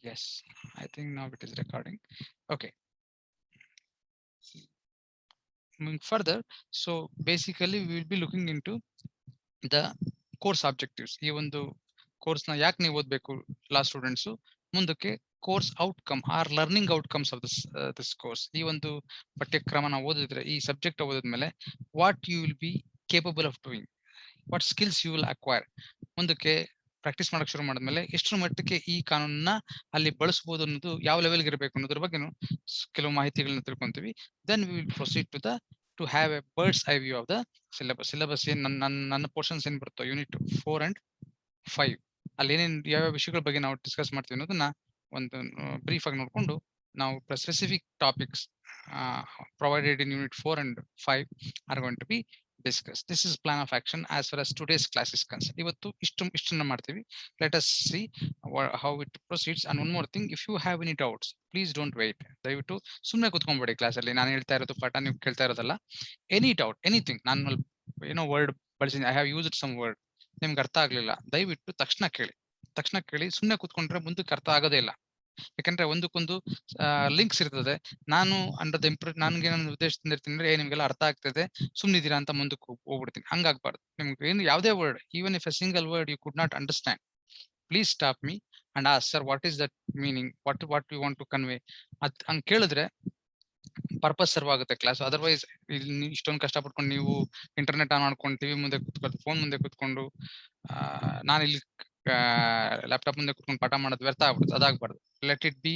Yes, I think now it is recording. Okay. Moving further, so basically we will be looking into the course objectives. ಈ ಒಂದು course ನ ಯಾಕೆ ನೀವು ಓದಬೇಕು law students, ಮುಂದಕ್ಕೆ course outcome or learning outcomes of this course. ಈ ಒಂದು ಪಠ್ಯಕ್ರಮನ ಓದಿದ್ರೆ, ಈ ಸಬ್ಜೆಕ್ಟ್ ಓದಿದ್ಮೇಲೆ what you will be capable of doing, what skills you will acquire. ಮುಂದಕ್ಕೆ ಪ್ರಾಕ್ಟೀಸ್ ಮಾಡಕ್ ಶುರು ಮಾಡಿದ್ಮೇಲೆ ಎಷ್ಟರ ಮಟ್ಟಕ್ಕೆ ಈ ಕಾನೂನನ್ನ ಅಲ್ಲಿ ಬಳಸಬಹುದು ಅನ್ನೋದು, ಯಾವ ಲೆವೆಲ್ಗೆ ಇರಬೇಕು ಅನ್ನೋದ್ರ ಬಗ್ಗೆ ಕೆಲವು ಮಾಹಿತಿಗಳನ್ನ ತಿಳ್ಕೊಂತೀವಿ. Then we will proceed to have a bird's eye view of the syllabus ಏನ್ ನನ್ನ ಪೋರ್ಷನ್ಸ್ ಏನ್ ಬರುತ್ತೋ ಯೂನಿಟ್ 4 and 5, ಅಲ್ಲಿ ಏನೇನು ಯಾವ್ಯಾವ ವಿಷಯಗಳ ಬಗ್ಗೆ ನಾವು ಡಿಸ್ಕಸ್ ಮಾಡ್ತೀವಿ ಅನ್ನೋದನ್ನ ಒಂದು ಬ್ರೀಫ್ ಆಗಿ ನೋಡ್ಕೊಂಡು, ನಾವು specific topics provided in unit 4 and 5 are going to be discussed. This is plan of action as far as today's class is concerned. ಇವತ್ತು ಇಷ್ಟನ್ನ ಮಾಡ್ತೀವಿ. Let us see how it proceeds. And one more thing, if you have any doubts, please don't wait. ದಯವಿಟ್ಟು ಸುಮ್ಮನೆ ಕುತ್ಕೊಂಡ್ಬೇಡಿ class ಅಲ್ಲಿ. ನಾನು ಹೇಳ್ತಾ ಇರೋದು ಪಾಠ ನೀವು ಕೇಳ್ತಾ ಇರೋದಲ್ಲ. ಎನಿ ಡೌಟ್, ಎನಿಥಿಂಗ್, ನಾನು ಏನೋ ವರ್ಡ್ ಬಳಸಿದ್ದೀನಿ, I have used some word, ನಿಮ್ಗೆ ಅರ್ಥ ಆಗ್ಲಿಲ್ಲ, ದಯವಿಟ್ಟು ತಕ್ಷಣ ಕೇಳಿ. ಸುಮ್ಮನೆ ಕುತ್ಕೊಂಡ್ರೆ ಮುಂದಕ್ಕೆ ಅರ್ಥ ಆಗೋದೇ ಇಲ್ಲ. ಯಾಕಂದ್ರೆ ಒಂದಕ್ಕೊಂದು ಲಿಂಕ್ಸ್ ಇರ್ತದೆ. ನಾನು ಅಂಡರ್ ದ ನನ್ಗೆ ನನ್ನ ಉದ್ದೇಶದಿಂದ ಇರ್ತೀನಿ ಅಂದ್ರೆ ನಿಮ್ಗೆಲ್ಲ ಅರ್ಥ ಆಗ್ತದೆ, ಸುಮ್ನಿದ್ದೀರಾ ಅಂತ ಮುಂದಕ್ಕೆ ಹೋಗ್ಬಿಡ್ತೀನಿ. ಹಂಗಾಗ್ಬಾರ್ದು. ನಿಮ್ಗೆ ಏನು ಯಾವುದೇ word, even if a single word you could not understand, please stop me and ask, sir what is that meaning, what you want to convey. ಹಂಗ್ ಕೇಳಿದ್ರೆ ಪರ್ಪಸ್ ಸರ್ವ್ ಆಗುತ್ತೆ ಕ್ಲಾಸ್. ಅದರ್ವೈಸ್ ಇಲ್ಲಿ ಇಷ್ಟೊಂದು ಕಷ್ಟಪಟ್ಕೊಂಡು ನೀವು ಇಂಟರ್ನೆಟ್ ಆನ್ ಮಾಡ್ಕೊಂಡು TV ಮುಂದೆ ಕುತ್ಕೊಂಡು, phone ಮುಂದೆ ಕುತ್ಕೊಂಡು, ನಾನು ಇಲ್ಲಿ ಲ್ಯಾಪ್ಟಾಪ್ ಮುಂದೆ ಕುತ್ಕೊಂಡು ಪಾಠ ಮಾಡೋದು ವ್ಯರ್ಥ ಆಗ್ಬಿಡುತ್ತೆ. ಅದಾಗಬಾರ್ದು. Let it be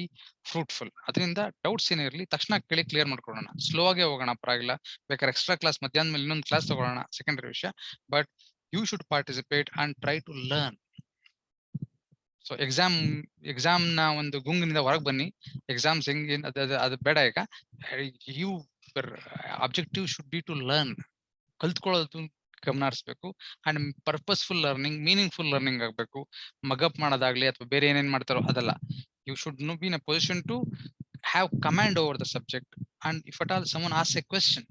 fruitful. ಅದರಿಂದ ಡೌಟ್ಸ್ ಏನೇ ಇರಲಿ ತಕ್ಷಣ ಕೇಳಿ ಕ್ಲಿಯರ್ ಮಾಡ್ಕೊಳ್ಳೋಣ. ಸ್ಲೋ ಆಗೇ ಹೋಗೋಣ, ಪರವಾಗಿಲ್ಲ. ಬೇಕಾದ್ರೆ ಎಕ್ಸ್ಟ್ರಾ ಕ್ಲಾಸ್ ಮಧ್ಯಾಹ್ನ ಮೇಲೆ ಇನ್ನೊಂದು ಕ್ಲಾಸ್ ತಗೊಳ್ಳೋಣ, ಸೆಕೆಂಡರಿ ವಿಷಯ. But you should participate and try to learn. So exam ನ ಒಂದು ಗುಂಗಿನಿಂದ ಹೊರಗೆ ಬನ್ನಿ. ಎಕ್ಸಾಮ್ಸ್ ಹೆಂಗೆ ಅದು ಬೇಡ. ಈಗ you objective should be to learn. ಕಲ್ತ್ಕೊಳ್ಳೋದು ಗಮನ ಹರಿಸ್ಬೇಕು. And purposeful learning, meaningful learning ಆಗಬೇಕು. ಮಗಪ್ ಮಾಡೋದಾಗ್ಲಿ ಅಥವಾ ಬೇರೆ ಏನೇನ್ ಮಾಡ್ತಾರೋ ಅದಲ್ಲ. You should be in a position to have command over the subject. And if at all someone ask a question,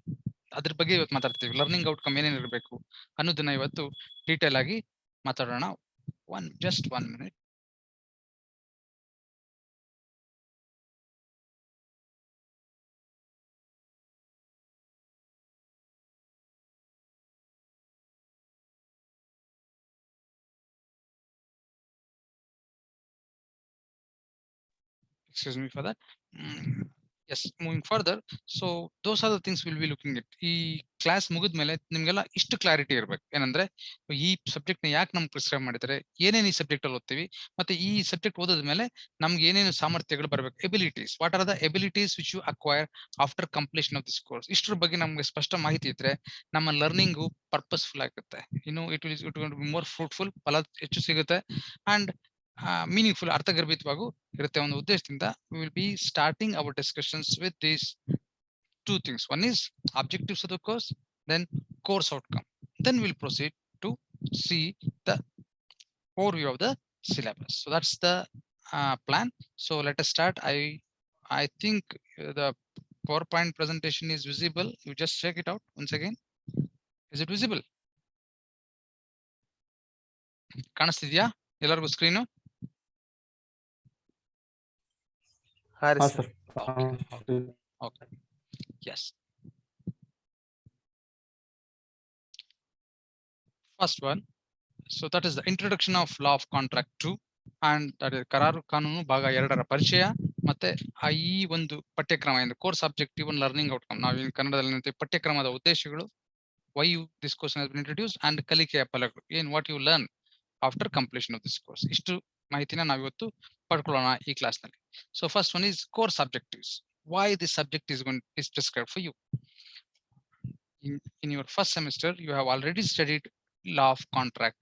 ಅದ್ರ ಬಗ್ಗೆ ಇವತ್ತು ಮಾತಾಡ್ತೀವಿ. ಲರ್ನಿಂಗ್ ಔಟ್ಕಮ್ ಏನೇನ್ ಇರಬೇಕು ಅನ್ನೋದನ್ನ ಇವತ್ತು ಡೀಟೇಲ್ ಆಗಿ ಮಾತಾಡೋಣ. just 1 minute. Excuse me for that. Yes, moving further, so those are the things we'll be looking at. ಈ ಕ್ಲಾಸ್ ಮುಗಿದ್ಮೇಲೆ ನಿಮ್ಗೆಲ್ಲ ಇಷ್ಟು ಕ್ಲಾರಿಟಿ ಇರ್ಬೇಕು. ಏನಂದ್ರೆ ಈ ಸಬ್ಜೆಕ್ಟ್ ನ ಯಾಕೆ ನಮ್ಗೆ ಪ್ರಿಸ್ಕ್ರೈಬ್ ಮಾಡಿದ್ದಾರೆ, ಏನೇನು ಈ ಸಬ್ಜೆಕ್ಟ್ ಅಲ್ಲಿ ಓದ್ತೀವಿ, ಮತ್ತೆ ಈ ಸಬ್ಜೆಕ್ಟ್ ಓದಿದ್ಮೇಲೆ ನಮ್ಗೆ ಏನೇನು ಸಾಮರ್ಥ್ಯಗಳು ಬರಬೇಕು, abilities, what are the abilities which you acquire after completion of this course. ಇಷ್ಟರ ಬಗ್ಗೆ ನಮ್ಗೆ ಸ್ಪಷ್ಟ ಮಾಹಿತಿ ಇದ್ರೆ ನಮ್ಮ ಲರ್ನಿಂಗು ಪರ್ಪಸ್ಫುಲ್ ಆಗುತ್ತೆ. ಇನ್ನು it will be more fruitful, ಫಲ ಹೆಚ್ಚು ಸಿಗುತ್ತೆ. ಅಂಡ್ ಮೀನಿಂಗ್ಫುಲ್, ಅರ್ಥಗರ್ಭಿತವಾಗೂ ಇರುತ್ತೆ. ಒಂದು ಉದ್ದೇಶದಿಂದ we will be starting our discussions with these two things. One is objectives of the course, then course outcome. Then we'll proceed to see the overview of the syllabus. So that's the plan. So let us start. I think the PowerPoint presentation is visible. You just check it out once again. Is it visible? ಕಾಣಿಸ್ತಿದ್ಯಾ ಎಲ್ಲರಿಗೂ screen? sir. Okay. Yes. First one. So that is the introduction of law of contract 2, and that is ಕರಾರು ಕಾನೂನು ಭಾಗ 2ರ ಪರಿಚಯ. ಮತ್ತೆ ಈ ಒಂದು ಪಠ್ಯಕ್ರಮ ಎಂದು course objective and learning outcome, ನಾವು ಕನ್ನಡದಲ್ಲಿ ಪಠ್ಯಕ್ರಮದ ಉದ್ದೇಶಗಳು, why this course has been introduced, and ಕಲಿಕೆಯ ಫಲಗಳು, ಏನ್ what you learn after completion of this course. ಇಷ್ಟು ಮಾಹಿತಿನ ನಾವಿವತ್ತು ಪಡ್ಕೊಳ್ಳೋಣ ಈ ಕ್ಲಾಸ್ ನಲ್ಲಿ. So first one is course objectives. Why this subject is prescribed for you. In your first semester, you have already studied law of contract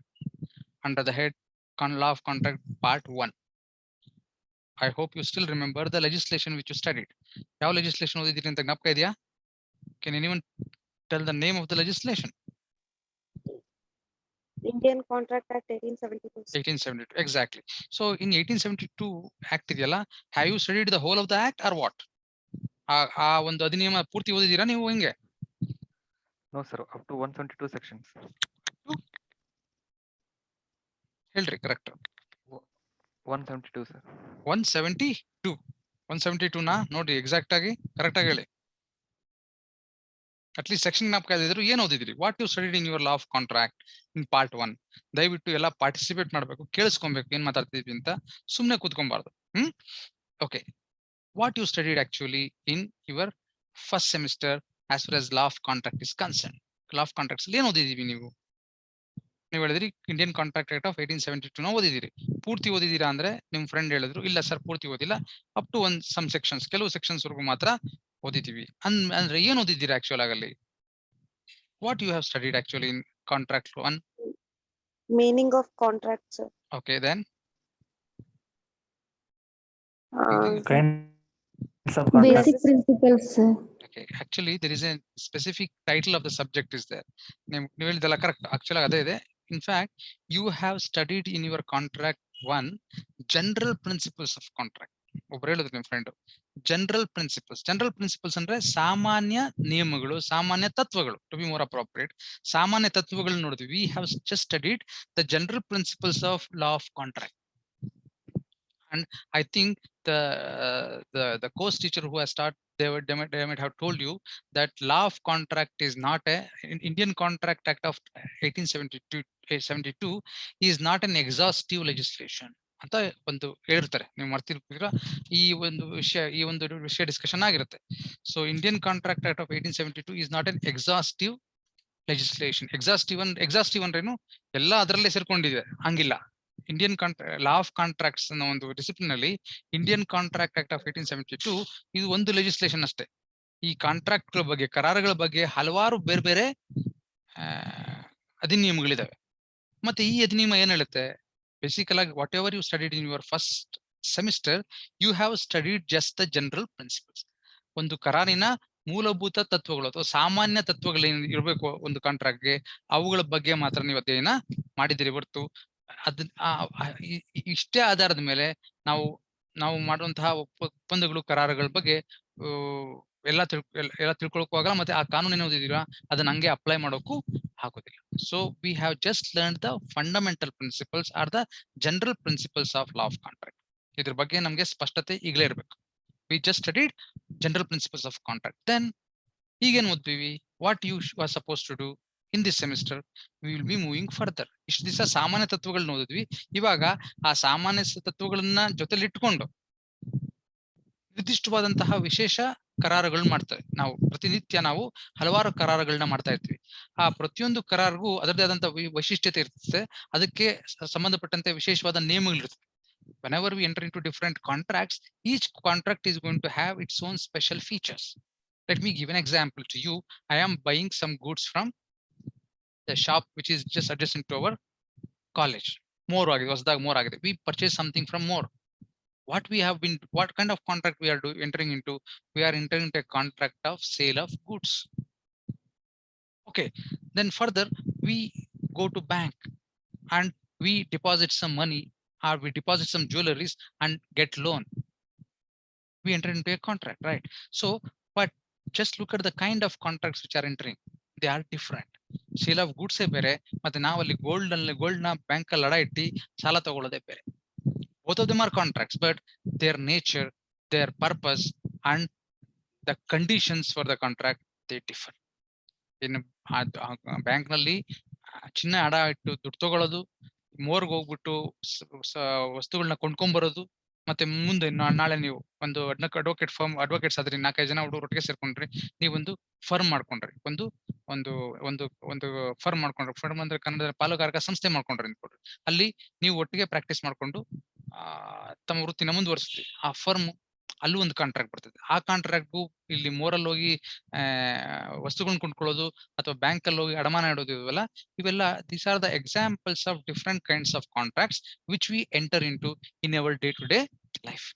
under the head law of contract part 1. I hope you still remember the legislation which you studied. ಯಾವ legislation ಓದಿದ್ದೀರಿ ಅಂತ ಜ್ಞಾಪಕ ಇದೆಯಾ? Can anyone tell the name of the legislation? Indian Contract Act 1872. 1872, exactly. So in 1872 act ಇದೆಯಲ್ಲ, have you studied the whole of the act or what? ಆ ಒಂದು ಅಧಿನಿಯಮ ಪೂರ್ತಿ ಓದಿದ್ದೀರಾ ನೀವು? ಹೆಂಗೆ? No sir, up to 122 sections. ಹೇಳ್ರಿ ಕರೆಕ್ಟ್. 172 sir. 172 172 ನಾ ನೋಡಿ exact ಆಗಿ ಕರೆಕ್ಟ್ ಆಗಿ ಹೇಳಿ. ಅಟ್ಲೀಸ್ಟ್ ಸೆಕ್ಷನ್ ಜ್ಞಾಪಕ ಇದ್ರು ಏನ್ ಓದಿದ್ರಿ, what you studied in your law of contract in part 1. ದಯವಿಟ್ಟು ಎಲ್ಲ ಪಾರ್ಟಿಸಿಪೇಟ್ ಮಾಡ್ಬೇಕು, ಕೇಳಿಸ್ಕೊಬೇಕು ಏನ್ ಮಾತಾಡ್ತಿದ್ವಿ ಅಂತ, ಸುಮ್ನೆ ಕೂತ್ಕೊಬಾರ್ದು. Okay, what you studied actually in your first semester as far as law of contract is concern. Law of contracts ಏನ್ ಓದಿದೀವಿ ನೀವು ಹೇಳಿದ್ರಿ ಇಂಡಿಯನ್ ಕಾಂಟ್ರಾಕ್ಟ್ ಆಕ್ಟ್ ಆಫ್ 1872 ನ ಓದಿದಿರಿ. ಪೂರ್ತಿ ಓದಿದೀರಾ ಅಂದ್ರೆ ನಿಮ್ ಫ್ರೆಂಡ್ ಹೇಳಿದ್ರು ಇಲ್ಲ ಸರ್ ಪೂರ್ತಿ ಓದಿಲ್ಲ, ಅಪ್ ಟು ಸಮ್ ಸೆಕ್ಷನ್ಸ್, ಕೆಲವು ಸೆಕ್ಷನ್ಸ್ ವರೆಗೂ ಮಾತ್ರ ಓದಿದೀವಿ ಅಂದ್ರೆ ಏನ್ ಓದಿದ್ದೀರಾ ಆಕ್ಚುಲ್ ಆಗಲ್ಲಿ? What you have studied actually in contract 1? Meaning of contract, sir. Okay, then Kinds of contract. Basic principles, sir. okay, actually there is a specific title of the subject is there. ನೀವು ಹೇಳಿದಲ್ಲ correct, actual ಅದೇ ಇದೆ. In fact, you have studied in your contract 1 general principles of contract. ಒಬ್ರು ಹೇಳಿದ್ರು ನಿಮ್ friend general principles ಅಂದ್ರೆ ಸಾಮಾನ್ಯ ನಿಯಮಗಳು, ಸಾಮಾನ್ಯ ತತ್ವಗಳು, ಟು ಬಿ ಮೋರ್ ಅಪ್ರೋಪ್ರಿಯೇಟ್ ಸಾಮಾನ್ಯ ತತ್ವಗಳು ನೋಡಿದ್ವಿ. V have just studied the general principles of law of contract. And I think the course teacher who has started, they might have told you that law of contract is not a Indian Contract Act of 1872 is not an exhaustive legislation ಅಂತ ಒಂದು ಹೇಳಿರ್ತಾರೆ. ನೀವು ಮರ್ತಿರ್ತೀರಾ, ಈ ಒಂದು ವಿಷಯ discussion ಆಗಿರುತ್ತೆ. So Indian contract act of 1872 is not an exhaustive legislation. Exhaustive ಅಂದ್ರೇನು, ಎಲ್ಲ ಅದರಲ್ಲೇ ಸೇರ್ಕೊಂಡಿದೆ ಹಂಗಿಲ್ಲ. ಇಂಡಿಯನ್ ಲಾ ಆಫ್ ಕಾಂಟ್ರಾಕ್ಟ್ಸ್ ಅನ್ನೋ ಒಂದು ಡಿಸಿಪ್ಲಿನ್ ಅಲ್ಲಿ ಇಂಡಿಯನ್ ಕಾಂಟ್ರಾಕ್ಟ್ ಆಕ್ಟ್ ಆಫ್ 1872 ಇದು ಒಂದು ಲೆಜಿಸ್ಲೇಷನ್ ಅಷ್ಟೇ. ಈ ಕಾಂಟ್ರಾಕ್ಟ್ ಗಳ ಬಗ್ಗೆ, ಕರಾರುಗಳ ಬಗ್ಗೆ ಹಲವಾರು ಬೇರೆ ಬೇರೆ ಅಧಿನಿಯಮಗಳಿದಾವೆ. ಮತ್ತೆ ಈ ಅಧಿನಿಯಮ ಏನ್ ಹೇಳುತ್ತೆ, ಬೇಸಿಕಲ್ ಆಗಿ whatever you studied in your first semester you have studied just the general principles. ಒಂದು ಕರಾರಿನ ಮೂಲಭೂತ ತತ್ವಗಳು ಅಥವಾ ಸಾಮಾನ್ಯ ತತ್ವಗಳು ಏನ್ ಇರಬೇಕು ಒಂದು ಕಾಂಟ್ರಾಕ್ಟ್ಗೆ, ಅವುಗಳ ಬಗ್ಗೆ ಮಾತ್ರ ನೀವು ಅಧ್ಯಯನ ಮಾಡಿದಿರಿ ಹೊರತು ಇಷ್ಟೇ ಆಧಾರದ ಮೇಲೆ ನಾವು ಮಾಡುವಂತಹ ಒಪ್ಪಂದಗಳು, ಕರಾರುಗಳ ಬಗ್ಗೆ ಎಲ್ಲ ತಿಳ್ಕೊಳಕ್ಕೂ ಆಗಲ್ಲ. ಮತ್ತೆ ಆ ಕಾನೂನು ಏನು ಓದಿದೀರಾ ಅದನ್ನ ಹಂಗೆ ಅಪ್ಲೈ ಮಾಡೋಕ್ಕೂ ಆಗೋದಿಲ್ಲ. So we have just learn the fundamental principles or the general principles of law of contract. ಇದ್ರ ಬಗ್ಗೆ ನಮ್ಗೆ ಸ್ಪಷ್ಟತೆ ಈಗಲೇ ಇರಬೇಕು. We just studied general principles of contract. Then ಈಗೇನ್ ಓದ್ತೀವಿ, what you are suppose to do in this semester, we will be moving further. ಇಷ್ಟು ದಿವಸ ಸಾಮಾನ್ಯ ತತ್ವಗಳನ್ನ ಓದಿದ್ವಿ, ಇವಾಗ ಆ ಸಾಮಾನ್ಯ ತತ್ವಗಳನ್ನ ಜೊತೆಲಿಟ್ಕೊಂಡು ನಿರ್ದಿಷ್ಟವಾದಂತಹ ವಿಶೇಷ ಕರಾರುಗಳನ್ನ ಮಾಡ್ತೇವೆ. ನಾವು ಪ್ರತಿನಿತ್ಯ ಹಲವಾರು ಕರಾರುಗಳನ್ನ ಮಾಡ್ತಾ ಇರ್ತೀವಿ. ಆ ಪ್ರತಿಯೊಂದು ಕರಾರಿಗೂ ಅದರದೇ ಆದಂತಹ ವೈಶಿಷ್ಟ್ಯತೆ ಇರ್ತದೆ, ಅದಕ್ಕೆ ಸಂಬಂಧಪಟ್ಟಂತೆ ವಿಶೇಷವಾದ ನಿಯಮಗಳಿರ್ತದೆ. Whenever we enter into different contracts, each contract is going to have its own special features. Let me give an example to you. I am buying some goods from the shop which is just adjacent to our college. More agide. We purchase something from more. What kind of contract we are entering into? We are entering into a contract of sale of goods. Okay, then further we go to bank and we deposit some money, or we deposit some jewelries and get loan. We enter into a contract, right? So, but just look at the kind of contracts which are entering. They are different. Sale of goods ಬೇರೆ, ಮತ್ತೆ ನಾವಲ್ಲಿ gold ನ bank ಅಲ್ಲಿ ಅಡ ಇಟ್ಟು ಸಾಲ ತಗೊಳ್ಳೋದೇ ಬೇರೆ. both of them are contracts, but their nature, their purpose and the conditions for the contract, they differ. In bank ನಲ್ಲಿ ಚಿನ್ನ ಅಡ ಇಟ್ಟು ದುಡ್ಡು ತಗೊಳ್ಳೋದು, ಮೋರ್ಗೆ ಹೋಗ್ಬಿಟ್ಟು ವಸ್ತುಗಳನ್ನ ಕೊಂಡ್ಕೊಂಡ್ಬರೋದು, ಮತ್ತೆ ಮುಂದೆ ನಾಳೆ ನೀವು ಒಂದು ಅಡ್ವೊಕೇಟ್ಸ್ ಆದ್ರಿ, 4-5 ಜನ ಹುಡುಗರು ಒಟ್ಟಿಗೆ ಸೇರ್ಕೊಂಡ್ರಿ, ನೀವೊಂದು ಫರ್ಮ್ ಮಾಡ್ಕೊಂಡ್ರಿ, ಒಂದು ಫರ್ಮ್ ಮಾಡ್ಕೊಂಡ್ರಿ. ಫರ್ಮ್ ಅಂದ್ರೆ ಕನ್ನಡ ಪಾಲುಗಾರಿಕಾ ಸಂಸ್ಥೆ ಮಾಡ್ಕೊಂಡ್ರಿ ಅಂದ್ಕೊಡ್ರಿ. ಅಲ್ಲಿ ನೀವು ಒಟ್ಟಿಗೆ ಪ್ರಾಕ್ಟೀಸ್ ಮಾಡ್ಕೊಂಡು ತಮ್ಮ ವೃತ್ತಿನ ಮುಂದುವರಿಸ್ತೀವಿ. ಆ ಫರ್ಮ್ ಅಲ್ಲೂ ಒಂದು ಕಾಂಟ್ರಾಕ್ಟ್ ಬರ್ತದೆ. ಆ ಕಾಂಟ್ರಾಕ್ಟ್ಗೂ ಇಲ್ಲಿ ಮೋರಲ್ಲಿ ಹೋಗಿ ವಸ್ತುಗಳನ್ನ ಕೊಂಡ್ಕೊಳ್ಳೋದು ಅಥವಾ ಬ್ಯಾಂಕ್ ಅಲ್ಲಿ ಹೋಗಿ ಅಡಮಾನ ಇಡೋದು ಇವೆಲ್ಲ these are the examples of different kinds of contracts which we enter into in our day to day life.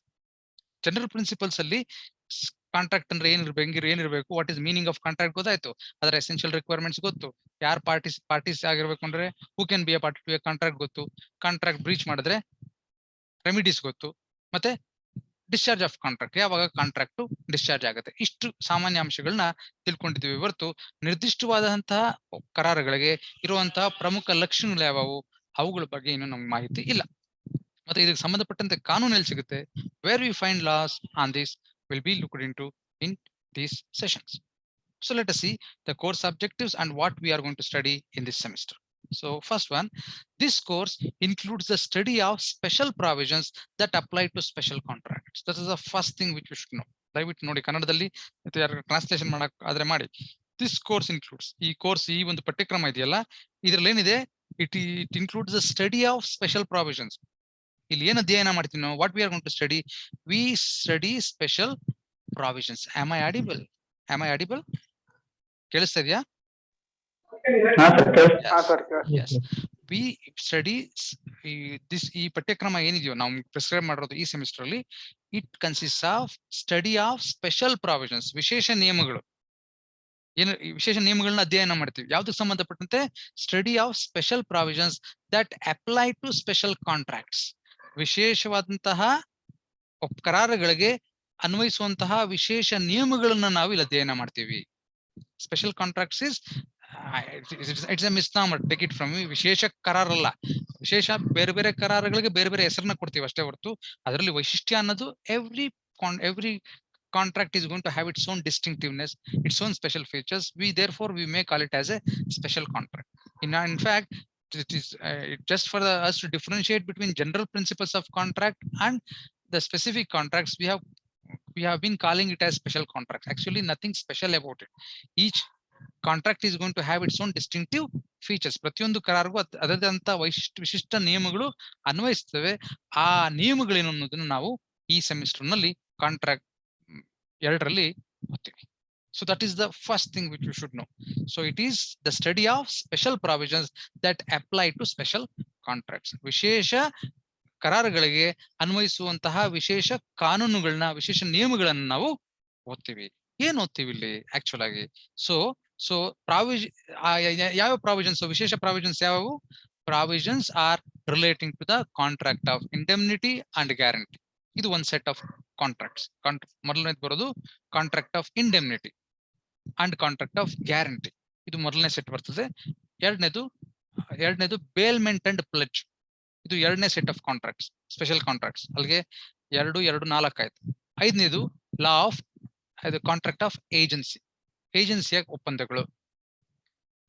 General principles ಅಲ್ಲಿ ಕಾಂಟ್ರಾಕ್ಟ್ ಅಂದ್ರೆ ಏನಿರ್ಬೇಕು, what is meaning of contract ಗೊತ್ತಾಯ್ತು, ಅದರ ಎಸೆನ್ಷಿಯಲ್ ರಿಕ್ವೈರ್ಮೆಂಟ್ಸ್ ಗೊತ್ತು, ಯಾರು ಪಾರ್ಟೀಸ್ ಆಗಿರ್ಬೇಕು ಅಂದ್ರೆ who can be a party to a contract ಗೊತ್ತು, ಕಾಂಟ್ರಾಕ್ಟ್ ಬ್ರೀಚ್ ಮಾಡಿದ್ರೆ ರೆಮಿಡೀಸ್ ಗೊತ್ತು, ಮತ್ತೆ ಡಿಸ್ಚಾರ್ಜ್ ಆಫ್ ಕಾಂಟ್ರಾಕ್ಟ್, ಯಾವಾಗ ಕಾಂಟ್ರಾಕ್ಟ್ ಡಿಸ್ಚಾರ್ಜ್ ಆಗುತ್ತೆ. ಇಷ್ಟು ಸಾಮಾನ್ಯ ಅಂಶಗಳನ್ನ ತಿಳ್ಕೊಂಡಿದ್ದೀವಿ ಹೊರತು ನಿರ್ದಿಷ್ಟವಾದಂತಹ ಕರಾರುಗಳಿಗೆ ಇರುವಂತಹ ಪ್ರಮುಖ ಲಕ್ಷಣಗಳು ಯಾವ್ಯಾವು ಅವುಗಳ ಬಗ್ಗೆ ಇನ್ನೂ ನಮ್ಗೆ ಮಾಹಿತಿ ಇಲ್ಲ. ಮತ್ತೆ ಇದಕ್ಕೆ ಸಂಬಂಧಪಟ್ಟಂತೆ ಕಾನೂನು ಎಲ್ಲಿ ಸಿಗುತ್ತೆ, where we find laws on this will be looked into in these sessions. So let us see the course objectives and what we are going to study in this semester. So first one, this course includes the study of special provisions that apply to special contracts. That is the first thing which you should know. ದಯವಿಟ್ಟು ನೋಡಿ ಕನ್ನಡದಲ್ಲಿ translation ಮಾಡಕ್ ಆದ್ರೆ ಮಾಡಿ. This course includes, ಈ course ಈ ಒಂದು ಪಠ್ಯಕ್ರಮ ಇದೆಯಲ್ಲ ಇದ್ರಲ್ಲಿ ಏನಿದೆ, it includes the study of special provisions. ಇಲ್ಲಿ ಏನ್ ಅಧ್ಯಯನ ಮಾಡ್ತೀವಿ ನಾವು, what we are going to study, we study special provisions. Am I audible? Am I audible? ಕೇಳಿಸ್ತಾ ಇದೆಯಾ? Yes. We study this, ಈ ಪಠ್ಯಕ್ರಮ ಏನಿದೆಯೋ ನಾವು ಪ್ರಿಸ್ಕ್ರೈಬ್ ಮಾಡಿರೋದು ಈ ಸೆಮಿಸ್ಟರ್ ಅಲ್ಲಿ, it consist of study of special provisions, ವಿಶೇಷ ನಿಯಮಗಳು. ಏನು ವಿಶೇಷ ನಿಯಮಗಳನ್ನ ಅಧ್ಯಯನ ಮಾಡ್ತೀವಿ ಯಾವ್ದಕ್ಕೆ ಸಂಬಂಧಪಟ್ಟಂತೆ, study of special provisions that apply to special contracts. ವಿಶೇಷವಾದಂತಹ ಕರಾರುಗಳಿಗೆ ಅನ್ವಯಿಸುವಂತಹ ವಿಶೇಷ ನಿಯಮಗಳನ್ನ ನಾವು ಇಲ್ಲಿ ಅಧ್ಯಯನ ಮಾಡ್ತೀವಿ. Special contracts is it's a misnomer, take it from me. ವಿಶೇಷ ಕರಾರಲ್ಲ, ವಿಶೇಷ ಬೇರೆ ಬೇರೆ ಕರಾರುಗಳಿಗೆ ಬೇರೆ ಬೇರೆ ಹೆಸರನ್ನ ಕೊಡ್ತೀವಿ ಅಷ್ಟೇ ಹೊರತು ಅದರಲ್ಲಿ ವೈಶಿಷ್ಟ್ಯ ಅನ್ನೋದು every contract is going to have its own distinctiveness, its own special features. Therefore we may call it as a special contract. In fact, it is just for us to differentiate between general principles of contract and the specific contracts, we have been calling it as special contracts. Actually nothing special about it. Each contract is going to have its own distinctive features. ಪ್ರತಿಯೊಂದು ಕರಾರಿಗೂ ಅದರದಂತ ವಿಶಿಷ್ಟ ನಿಯಮಗಳು ಅನ್ವಯಿಸ್ತವೆ. ಆ ನಿಯಮಗಳೇನು ಅನ್ನೋದನ್ನು ನಾವು ಈ semester ನಲ್ಲಿ contract 2ರಲ್ಲಿ ಓದ್ತೀವಿ. So that is the first thing which you should know. So it is the study of special provisions that apply to special contracts. ವಿಶೇಷ ಕರಾರುಗಳಿಗೆ ಅನ್ವಯಿಸುವಂತಹ ವಿಶೇಷ ಕಾನೂನುಗಳನ್ನ, ವಿಶೇಷ ನಿಯಮಗಳನ್ನ ನಾವು ಓದ್ತೀವಿ. ಏನ್ ಓದ್ತೀವಿ ಇಲ್ಲಿ ಆಕ್ಚುಲ್ ಆಗಿ? ಸೊ ಯಾವ ಪ್ರಾವಿಷನ್ಸ್, ವಿಶೇಷ ಪ್ರಾವಿಷನ್ಸ್ ಯಾವ್ಯಾವು? Provisions are relating to the contract of indemnity and guarantee. ಇದು ಒಂದ್ ಸೆಟ್ ಆಫ್ ಕಾಂಟ್ರಾಕ್ಟ್ಸ್. ಮೊದಲನೇದು ಬರೋದು contract of indemnity and contract of guarantee. ಇದು ಮೊದಲನೇ ಸೆಟ್ ಬರ್ತದೆ. ಎರಡನೇದು ಬೇಲ್ಮೆಂಟ್ ಅಂಡ್ ಪ್ಲೆಡ್ಜ್. ಇದು ಎರಡನೇ set of contracts, special contracts. ಅಲ್ಲಿಗೆ 4 ಆಯ್ತು. 5ನೇದು law of contract of agency, ಏಜೆನ್ಸಿಯ ಒಪ್ಪಂದಗಳು.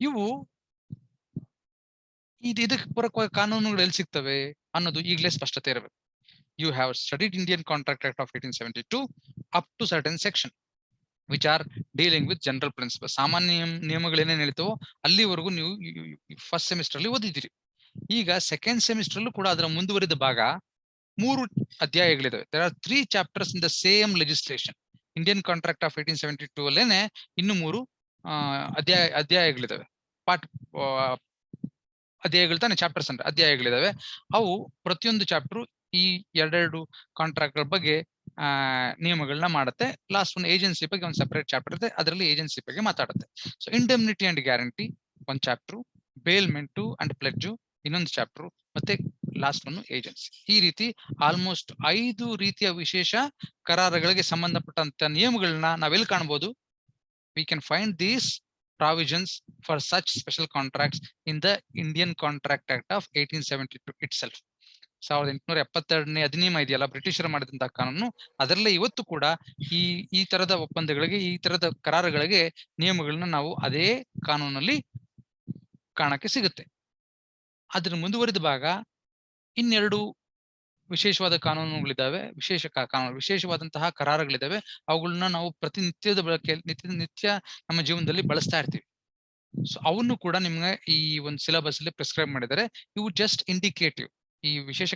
ಇವು ಇದಕ್ಕೆ ಪೂರಕವಾದ ಕಾನೂನುಗಳು ಎಲ್ಲಿ ಸಿಗ್ತವೆ ಅನ್ನೋದು ಈಗಲೇ ಸ್ಪಷ್ಟತೆ ಇರಬೇಕು. You have studied Indian Contract Act of 1872 up to certain section which are dealing with general principles. ಸಾಮಾನ್ಯ ನಿಯಮಗಳು ಏನೇನು ಹೇಳ್ತವೋ ಅಲ್ಲಿವರೆಗೂ ನೀವು ಫಸ್ಟ್ ಸೆಮಿಸ್ಟರ್ ಅಲ್ಲಿ ಓದಿದ್ದೀರಿ. ಈಗ ಸೆಕೆಂಡ್ ಸೆಮಿಸ್ಟರ್ ಅಲ್ಲೂ ಕೂಡ ಅದರ ಮುಂದುವರಿದ ಭಾಗ 3 ಅಧ್ಯಾಯಗಳಿದಾವೆ. There are 3 chapters in the same legislation. Indian Contract of 1872 ಅಲ್ಲೇನೆ ಇನ್ನು 3 ಅಧ್ಯಾಯಗಳಿದಾವೆ. ಅಧ್ಯಾಯಗಳು ತಾನೆ, ಚಾಪ್ಟರ್ಸ್ ಅಂದ್ರೆ ಅಧ್ಯಾಯಗಳಿದಾವೆ. ಅವು ಪ್ರತಿಯೊಂದು ಚಾಪ್ಟರ್ ಈ 2 ಕಾಂಟ್ರಾಕ್ಟ್ ಗಳ ಬಗ್ಗೆ ನಿಯಮಗಳನ್ನ ಮಾಡುತ್ತೆ. ಲಾಸ್ಟ್ ಒಂದು ಏಜೆನ್ಸಿ ಬಗ್ಗೆ ಒಂದು ಸೆಪರೇಟ್ ಚಾಪ್ಟರ್ ಇದೆ, ಅದರಲ್ಲಿ ಏಜೆನ್ಸಿ ಬಗ್ಗೆ ಮಾತಾಡುತ್ತೆ. ಸೊ ಇಂಡೆಮ್ನಿಟಿ ಅಂಡ್ ಗ್ಯಾರಂಟಿ ಒಂದು ಚಾಪ್ಟರ್, ಬೇಲ್ಮೆಂಟು ಅಂಡ್ ಪ್ಲೆಡ್ಜು ಇನ್ನೊಂದು ಚಾಪ್ಟರ್, ಮತ್ತೆ ಲಾಸ್ಟ್ ಒಂದು ಏಜೆನ್ಸಿ. ಈ ರೀತಿ ಆಲ್ಮೋಸ್ಟ್ 5 ರೀತಿಯ ವಿಶೇಷ ಕರಾರುಗಳಿಗೆ ಸಂಬಂಧಪಟ್ಟಂತ ನಿಯಮಗಳನ್ನ ನಾವೆಲ್ಲಿ ಕಾಣಬಹುದು? We can find these provisions for such special contracts in the Indian Contract Act of 1872 itself. 1872ನೇ ಅಧಿನಿಯಮ ಇದೆಯಲ್ಲ, ಬ್ರಿಟಿಷರು ಮಾಡಿದಂತಹ ಕಾನೂನು, ಅದರಲ್ಲೇ ಇವತ್ತು ಕೂಡ ಈ ತರದ ಒಪ್ಪಂದಗಳಿಗೆ, ಈ ತರದ ಕರಾರುಗಳಿಗೆ ನಿಯಮಗಳನ್ನ ನಾವು ಅದೇ ಕಾನೂನಲ್ಲಿ ಕಾಣಕ್ಕೆ ಸಿಗುತ್ತೆ. ಅದ್ರ ಮುಂದುವರಿದ ಭಾಗ ಇನ್ನೆರಡು ವಿಶೇಷವಾದ ಕಾನೂನುಗಳಿದ್ದಾವೆ, ವಿಶೇಷವಾದಂತಹ ಕರಾರುಗಳಿದ್ದಾವೆ. ಅವುಗಳನ್ನ ನಾವು ಪ್ರತಿನಿತ್ಯದ ಬಳಕೆ, ನಿತ್ಯ ನಮ್ಮ ಜೀವನದಲ್ಲಿ ಬಳಸ್ತಾ ಇರ್ತೀವಿ. ಸೊ ಅವನ್ನು ಕೂಡ ನಿಮ್ಗೆ ಈ ಒಂದು ಸಿಲೆಬಸ್ ಅಲ್ಲಿ ಪ್ರಿಸ್ಕ್ರೈಬ್ ಮಾಡಿದ್ದಾರೆ. ಇವು ಜಸ್ಟ್ ಇಂಡಿಕೇಟಿವ್. ಈ ವಿಶೇಷ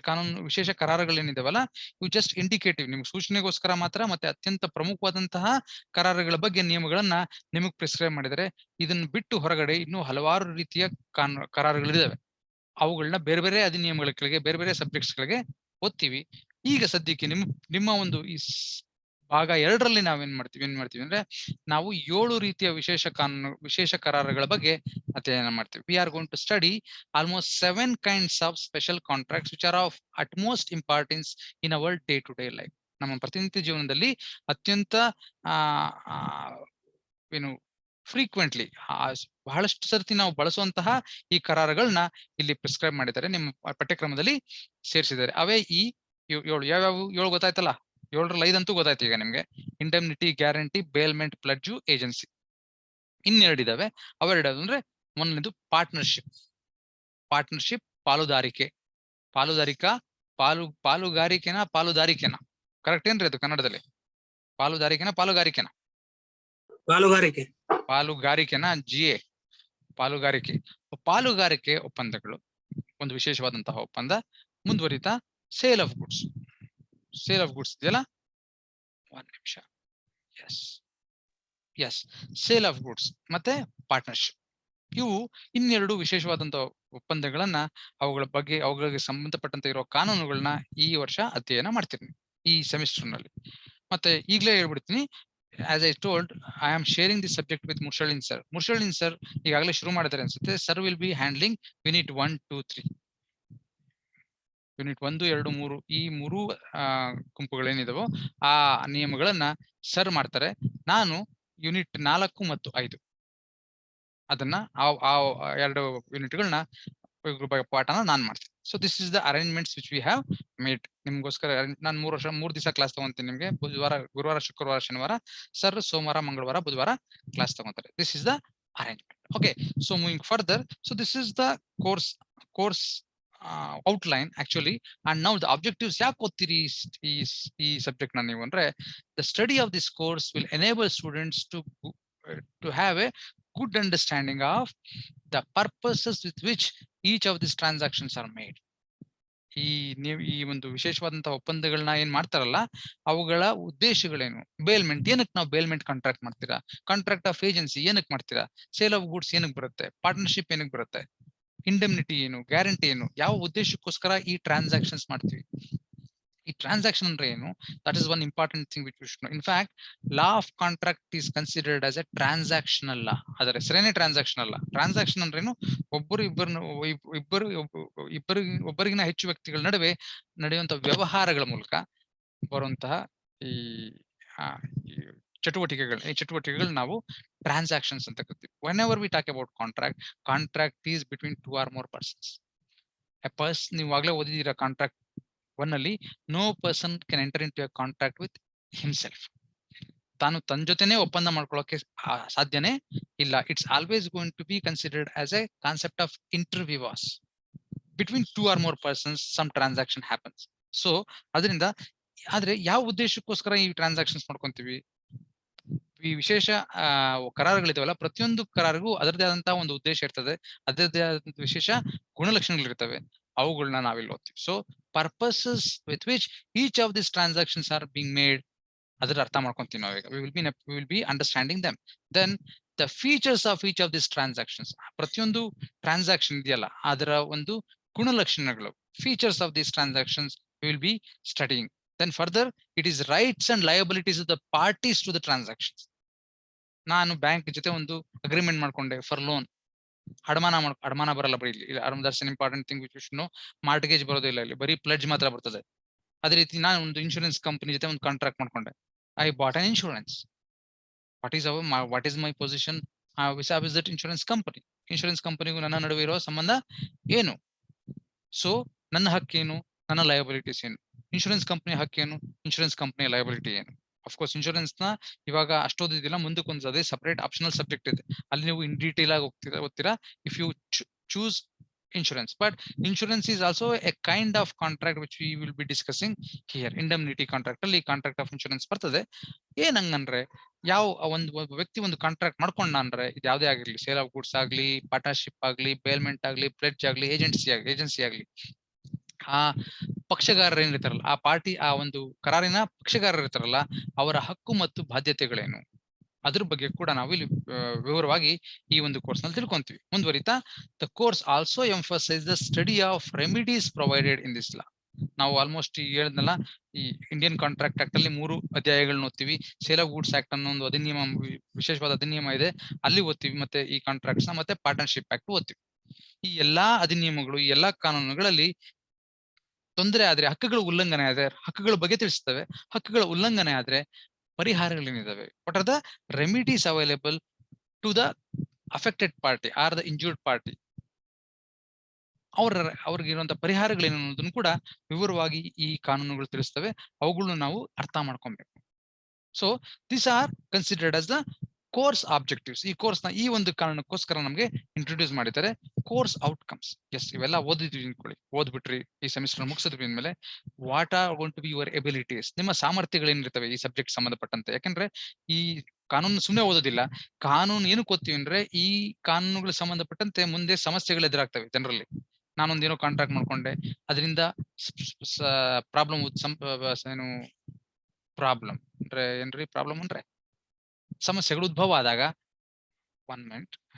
ಕರಾರುಗಳೇನಿದಾವಲ್ಲ, ಇವು ಜಸ್ಟ್ ಇಂಡಿಕೇಟಿವ್, ನಿಮ್ಗೆ ಸೂಚನೆಗೋಸ್ಕರ ಮಾತ್ರ. ಮತ್ತೆ ಅತ್ಯಂತ ಪ್ರಮುಖವಾದಂತಹ ಕರಾರುಗಳ ಬಗ್ಗೆ ನಿಯಮಗಳನ್ನ ನಿಮಗ್ ಪ್ರಿಸ್ಕ್ರೈಬ್ ಮಾಡಿದರೆ. ಇದನ್ನ ಬಿಟ್ಟು ಹೊರಗಡೆ ಇನ್ನೂ ಹಲವಾರು ರೀತಿಯ ಕರಾರುಗಳಿದಾವೆ. ಅವುಗಳನ್ನ ಬೇರೆ ಬೇರೆ ಅಧಿನಿಯಮಗಳ ಕೆಳಗೆ, ಬೇರೆ ಬೇರೆ ಸಬ್ಜೆಕ್ಟ್ಸ್ ಗಳಿಗೆ ಓದ್ತೀವಿ. ಈಗ ಸದ್ಯಕ್ಕೆ ನಿಮ್ಮ ಒಂದು ಈ ಭಾಗ 2ರಲ್ಲಿ ನಾವೇನ್ ಮಾಡ್ತೀವಿ ಅಂದ್ರೆ, ನಾವು 7 ರೀತಿಯ ವಿಶೇಷ ಕರಾರುಗಳ ಬಗ್ಗೆ ಅಧ್ಯಯನ ಮಾಡ್ತೀವಿ. We are going to study almost 7 kinds of special contracts which are of utmost importance in our day-to-day life. ನಮ್ಮ ಪ್ರತಿನಿತ್ಯ ಜೀವನದಲ್ಲಿ ಅತ್ಯಂತ ಫ್ರೀಕ್ವೆಂಟ್ಲಿ ಬಹಳಷ್ಟು ಸರ್ತಿ ನಾವು ಬಳಸುವಂತಹ ಈ ಕರಾರುಗಳನ್ನ ಇಲ್ಲಿ ಪ್ರಿಸ್ಕ್ರೈಬ್ ಮಾಡಿದ್ದಾರೆ, ನಿಮ್ಮ ಪಠ್ಯಕ್ರಮದಲ್ಲಿ ಸೇರಿಸಿದ್ದಾರೆ. ಅವೇ ಈ ಏಳು ಯಾವ್ಯಾವು 7 ಗೊತ್ತಾಯ್ತಲ್ಲ, 7ರಲ್ಲಿ 5 ಅಂತೂ ಗೊತ್ತಾಯ್ತು ಈಗ ನಿಮ್ಗೆ. Indemnity, guarantee, bailment, pledge, agency. ಇನ್ನೆರಡಿದಾವೆ. ಅವೆರಡು ಅಂದ್ರೆ ಮೊದಲನೇದು ಪಾರ್ಟ್ನರ್ಶಿಪ್. ಪಾಲುದಾರಿಕೆ. ಪಾಲುಗಾರಿಕೆನಾ ಕರೆಕ್ಟ್ ಏನ್ರಿ ಅದು ಕನ್ನಡದಲ್ಲಿ? ಪಾಲುಗಾರಿಕೆನಾ ಪಾಲುಗಾರಿಕೆನಾ GA ಪಾಲುಗಾರಿಕೆ ಒಪ್ಪಂದಗಳು ಒಂದು ವಿಶೇಷವಾದಂತಹ ಒಪ್ಪಂದ. ಮುಂದುವರಿತಾ ಸೇಲ್ ಆಫ್ ಗುಡ್ಸ್ ಇದೆಯಲ್ಲ, ಒಂದು ನಿಮಿಷ. ಎಸ್ ಸೇಲ್ ಆಫ್ ಗುಡ್ಸ್ ಮತ್ತೆ ಪಾರ್ಟ್ನರ್ಶಿಪ್, ಇವು ಇನ್ನೆರಡು ವಿಶೇಷವಾದಂತಹ ಒಪ್ಪಂದಗಳನ್ನ, ಅವುಗಳಿಗೆ ಸಂಬಂಧಪಟ್ಟಂತೆ ಇರೋ ಕಾನೂನುಗಳನ್ನ ಈ ವರ್ಷ ಅಧ್ಯಯನ ಮಾಡ್ತೀನಿ ಈ ಸೆಮಿಸ್ಟರ್ ನಲ್ಲಿ. ಮತ್ತೆ ಈಗಲೇ ಹೇಳ್ಬಿಡ್ತೀನಿ, as I told, I am sharing this subject with Murshalin sir. Murshalin sir ಈಗಾಗಲೇ ಶುರು ಮಾಡಿದ್ದಾರೆ ಅನ್ಸುತ್ತೆ. Sir will be handling unit 1, 2, 3. Unit 1, 2, 3 ಈ 3 ಗುಂಪುಗಳೇನಿದಾವೋ ಆ ನಿಯಮಗಳನ್ನ ಸರ್ ಮಾಡ್ತಾರೆ. ನಾನು ಯೂನಿಟ್ 4 ಮತ್ತು 5 ಅದನ್ನ ಆ 2 ಯೂನಿಟ್ಗಳನ್ನ ಪಾಠನ ನಾನ್ ಮಾಡ್ತೀನಿ. So this is the arrangements which we have made. ನಿಮ್ಗೋಸ್ಕರ ನಾನು 3 ದಿವಸ ಕ್ಲಾಸ್ ತಗೊಂತೀನಿ ನಿಮ್ಗೆ. ಗುರುವಾರ, ಶುಕ್ರವಾರ, ಶನಿವಾರ ಸರ್, ಸೋಮವಾರ, ಮಂಗಳವಾರ, ಬುಧವಾರ ಕ್ಲಾಸ್ ತಗೊಂತಾರೆ. This is the arrangement. Okay, so moving further, so this is the course outline actually. And now the objectives ಯಾಕೆ ಓದ್ತೀರಿ ಈ ಸಬ್ಜೆಕ್ಟ್ ನ ನೀವು ಅಂದ್ರೆ, the study of this course will enable students to have a good understanding of the purposes with which each of these transactions are made. ಈ ಒಂದು ವಿಶೇಷವಾದಂತಹ ಒಪ್ಪಂದಗಳನ್ನ ಏನ್ ಮಾಡ್ತಾರಲ್ಲ, ಅವುಗಳ ಉದ್ದೇಶಗಳೇನು. ಬೇಲ್ಮೆಂಟ್, ಏನಕ್ಕೆ ನಾವು ಬೇಲ್ಮೆಂಟ್ ಕಾಂಟ್ರಾಕ್ಟ್ ಮಾಡ್ತೀರಾ? ಕಾಂಟ್ರಾಕ್ಟ್ ಆಫ್ ಏಜೆನ್ಸಿ ಏನಕ್ಕೆ ಮಾಡ್ತೀರಾ? ಸೇಲ್ ಆಫ್ ಗುಡ್ಸ್ ಏನಕ್ಕೆ ಬರುತ್ತೆ? ಪಾರ್ಟ್ನರ್ಶಿಪ್ ಏನಕ್ಕೆ ಬರುತ್ತೆ? ಇಂಡೆಮ್ನಿಟಿ ಏನು? ಗ್ಯಾರಂಟಿ ಏನು? ಯಾವ ಉದ್ದೇಶಕ್ಕೋಸ್ಕರ ಈ ಟ್ರಾನ್ಸಾಕ್ಷನ್ಸ್ ಮಾಡ್ತೀವಿ? ಈ ಟ್ರಾನ್ಸಾಕ್ಷನ್ ಅಂದ್ರೆ ಏನು? That is one important thing which we should know. In fact, law of contract is considered as a transactional law. ಅದರ ಹೆಸರೇನೆ ಟ್ರಾನ್ಸಾಕ್ಷನಲ್ ಲಾ. ಟ್ರಾನ್ಸಾಕ್ಷನ್ ಅಂದ್ರೇನು? ಒಬ್ಬರಿಗಿನ ಹೆಚ್ಚು ವ್ಯಕ್ತಿಗಳ ನಡುವೆ ನಡೆಯುವಂತಹ ವ್ಯವಹಾರಗಳ ಮೂಲಕ ಬರುವಂತಹ ಈ ಚಟುವಟಿಕೆಗಳು ನಾವು ಟ್ರಾನ್ಸಾಕ್ಷನ್ಸ್ ಅಂತ ಕರಿತೀವಿ. whenever we talk about contract is between 2 or more persons. ನೀವು ಆಗ್ಲೇ ಓದಿದೀರಾ ಕಾಂಟ್ರಾಕ್ಟ್ 1 ಅಲ್ಲಿ, no person can enter into a contract with himself. ತಾನು ತನ್ನ ಜೊತೆನೆ ಒಪ್ಪಂದ ಮಾಡ್ಕೊಳ್ಳೋಕೆ ಸಾಧ್ಯನೇ ಇಲ್ಲ. It's always going to be considered as a concept of inter vivos. Between 2 or more persons some transaction happens. So ಅದರಿಂದ, ಆದ್ರೆ ಯಾವ ಉದ್ದೇಶಕ್ಕೋಸ್ಕರ ಈ ಟ್ರಾನ್ಸಾಕ್ಷನ್ಸ್ ಮಾಡ್ಕೊಂತೀವಿ? ಈ ವಿಶೇಷ ಕರಾರುಗಳಿದಾವಲ್ಲ, ಪ್ರತಿಯೊಂದು ಕರಾರಿಗೂ ಅದರದೇ ಆದಂತಹ ಒಂದು ಉದ್ದೇಶ ಇರ್ತದೆ, ಅದರದೇ ಆದಂತಹ ವಿಶೇಷ ಗುಣಲಕ್ಷಣಗಳಿರ್ತವೆ. ಅವುಗಳನ್ನ ನಾವಿಲ್ಲಿ ಓದ್ತೀವಿ. So purposes with which each of this transactions are being made, ಅದರ ಅರ್ಥ ಮಾಡ್ಕೊಂತೀವಿ ನಾವು ಈಗ. we will be understanding them. Then the features of each of these transactions, ಪ್ರತಿಯೊಂದು ಟ್ರಾನ್ಸಾಕ್ಷನ್ ಇದೆಯಲ್ಲ ಅದರ ಒಂದು ಗುಣಲಕ್ಷಣಗಳು, features of these transactions we will be studying. Then further, it is rights and liabilities of the parties to the transactions. ನಾನು bank ಜೊತೆ ಒಂದು agreement ಮಾಡ್ಕೊಂಡೆ for loan, ಅಡಮಾನ ಬರಲ್ಲ ಬರೀ ಇಲ್ಲಿ. That's an important thing which know. Mortgage ಬರೋದಿಲ್ಲ ಇಲ್ಲಿ, ಬರೀ ಪ್ಲೆಡ್ಜ್ ಮಾತ್ರ ಬರ್ತದೆ. ಅದೇ ರೀತಿ ನಾನು ಒಂದು ಇನ್ಶೂರೆನ್ಸ್ ಕಂಪನಿ ಜೊತೆ ಒಂದು ಕಾಂಟ್ರಾಕ್ಟ್ ಮಾಡ್ಕೊಂಡೆ. I bought an insurance. What is my position with that insurance company? Insurance ಕಂಪನಿಗೂ ನನ್ನ ನಡುವೆ ಇರೋ ಸಂಬಂಧ ಏನು? ಸೊ ನನ್ನ ಹಕ್ಕೇನು, ನನ್ನ ಲಯಬಿಲಿಟೀಸ್ ಏನು? ಇನ್ಶೂರೆನ್ಸ್ ಕಂಪನಿ ಹಕ್ಕೇನು, ಇನ್ಶೂರೆನ್ಸ್ ಕಂಪನಿಯ ಲಯಬಿಲಿಟಿ ಏನು? ಅಫ್ಕೋರ್ಸ್ ಇನ್ಶೂರೆನ್ಸ್ ನ ಇವಾಗ ಅಷ್ಟೋದಿಲ್ಲ, ಮುಂದಕ್ಕೆ ಒಂದು ಅದೇ ಸಪರೇಟ್ ಆಪ್ಷನಲ್ ಸಬ್ಜೆಕ್ಟ್ ಇದೆ, ಅಲ್ಲಿ ನೀವು ಇನ್ ಡೀಟೇಲ್ ಆಗಿ ಓದ್ತೀರಾ if you choose insurance. But insurance is also a kind of contract which we will be discussing here. Indemnity contract ಅಲ್ಲಿ ಕಾಂಟ್ರಾಕ್ಟ್ ಆಫ್ ಇನ್ಶೂರೆನ್ಸ್ ಬರ್ತದೆ. ಏನಂಗಂದ್ರೆ, ಯಾವ ಒಂದು ವ್ಯಕ್ತಿ ಒಂದು ಕಾಂಟ್ರಾಕ್ಟ್ ಮಾಡ್ಕೊಂಡ ಅಂದ್ರೆ, ಇದು ಯಾವುದೇ ಆಗಿರ್ಲಿ, ಸೇಲ್ ಆಫ್ ಗುಡ್ಸ್ ಆಗ್ಲಿ, ಪಾರ್ಟ್ನರ್ಶಿಪ್ ಆಗ್ಲಿ, ಬೇಲ್ಮೆಂಟ್ ಆಗ್ಲಿ, ಪ್ಲೆಡ್ಜ್ ಆಗ್ಲಿ, ಏಜೆನ್ಸಿ ಆಗ್ಲಿ, ಆ ಪಕ್ಷಗಾರರು ಏನಿರ್ತಾರಲ್ಲ, ಆ ಪಾರ್ಟಿ, ಆ ಒಂದು ಕರಾರಿನ ಪಕ್ಷಗಾರರು ಇರ್ತಾರಲ್ಲ, ಅವರ ಹಕ್ಕು ಮತ್ತು ಬಾಧ್ಯತೆಗಳೇನು, ಅದ್ರ ಬಗ್ಗೆ ಕೂಡ ನಾವು ಇಲ್ಲಿ ವಿವರವಾಗಿ ಈ ಒಂದು ಕೋರ್ಸ್ ನಲ್ಲಿ ತಿಳ್ಕೊಂತೀವಿ. ಮುಂದುವರಿತಾ, the course also emphasise the study of remedies provided in this law. ನಾವು ಆಲ್ಮೋಸ್ಟ್ ಈಗ ಹೇಳಿದ್ನಲ್ಲ, ಈ ಇಂಡಿಯನ್ ಕಾಂಟ್ರಾಕ್ಟ್ ಆಕ್ಟ್ ಅಲ್ಲಿ 3 ಅಧ್ಯಾಯಗಳನ್ನ ಓದ್ತೀವಿ. ಸೇಲ್ ಆಫ್ ಗೂಡ್ಸ್ ಆಕ್ಟ್ ಅನ್ನೋ ಒಂದು ಅಧಿನಿಯಮ, ವಿಶೇಷವಾದ ಅಧಿನಿಯಮ ಇದೆ, ಅಲ್ಲಿ ಓದ್ತೀವಿ. ಮತ್ತೆ ಈ ಕಾಂಟ್ರಾಕ್ಟ್ಸ್ ನ ಮತ್ತೆ ಪಾರ್ಟ್ನರ್ಶಿಪ್ ಆಕ್ಟ್ ಓದ್ತೀವಿ. ಈ ಎಲ್ಲಾ ಅಧಿನಿಯಮಗಳು, ಈ ಎಲ್ಲಾ ಕಾನೂನುಗಳಲ್ಲಿ ತೊಂದರೆ ಆದ್ರೆ, ಹಕ್ಕುಗಳ ಉಲ್ಲಂಘನೆ ಆದ್ರೆ, ಹಕ್ಕುಗಳ ಬಗ್ಗೆ ತಿಳಿಸ್ತವೆ. ಹಕ್ಕುಗಳ ಉಲ್ಲಂಘನೆ ಆದ್ರೆ ಪರಿಹಾರಗಳೇನಿದಾವೆ, what are the remedies available to the affected party or the injured party. ಅವ್ರಿಗೆ ಇರುವಂತಹ ಪರಿಹಾರಗಳೇನು ಅನ್ನೋದನ್ನು ಕೂಡ ವಿವರವಾಗಿ ಈ ಕಾನೂನುಗಳು ತಿಳಿಸ್ತವೆ. ಅವುಗಳನ್ನು ನಾವು ಅರ್ಥ ಮಾಡ್ಕೊಬೇಕು. So this are considered as the course objectives. ಈ ಕೋರ್ಸ್ ನ ಈ ಒಂದು ಕಾರಣಕ್ಕೋಸ್ಕರ ನಮಗೆ ಇಂಟ್ರೊಡ್ಯೂಸ್ ಮಾಡಿದ್ದಾರೆ. ಕೋರ್ಸ್ ಔಟ್ಕಮ್ಸ್, ಎಸ್ ಇವೆಲ್ಲ ಓದಿದ್ವಿ ಅನ್ಕೊಳ್ಳಿ, ಓದ್ಬಿಟ್ರಿ ಈ ಸೆಮಿಸ್ಟರ್ ಮುಗಿಸಿದ್ವಿ ಅಂದ್ಮೇಲೆ what are gonna be your abilities, ನಿಮ್ಮ ಸಾಮರ್ಥ್ಯಗಳೇನಿರ್ತವೆ ಈ ಸಬ್ಜೆಕ್ಟ್ ಸಂಬಂಧಪಟ್ಟಂತೆ. ಯಾಕಂದ್ರೆ ಈ ಕಾನೂನು ಸುಮ್ಮನೆ ಓದೋದಿಲ್ಲ. ಕಾನೂನು ಏನಕ್ಕೆ ಓದ್ತೀವಿ ಅಂದ್ರೆ ಈ ಕಾನೂನುಗಳಿಗೆ ಸಂಬಂಧಪಟ್ಟಂತೆ ಮುಂದೆ ಸಮಸ್ಯೆಗಳು ಎದುರಾಗ್ತವೆ ಜನರಲ್ಲಿ. ನಾನೊಂದೇನೋ ಕಾಂಟ್ರಾಕ್ಟ್ ಮಾಡ್ಕೊಂಡೆ, ಅದರಿಂದ ಪ್ರಾಬ್ಲಮ್ ಏನು ಪ್ರಾಬ್ಲಮ್ ಅಂದ್ರೆ ಏನ್ರಿ ಪ್ರಾಬ್ಲಮ್ ಅಂದ್ರೆ ಸಮಸ್ಯೆಗಳು ಉದ್ಭವ ಆದಾಗ 1 ಮಿನಿಟ್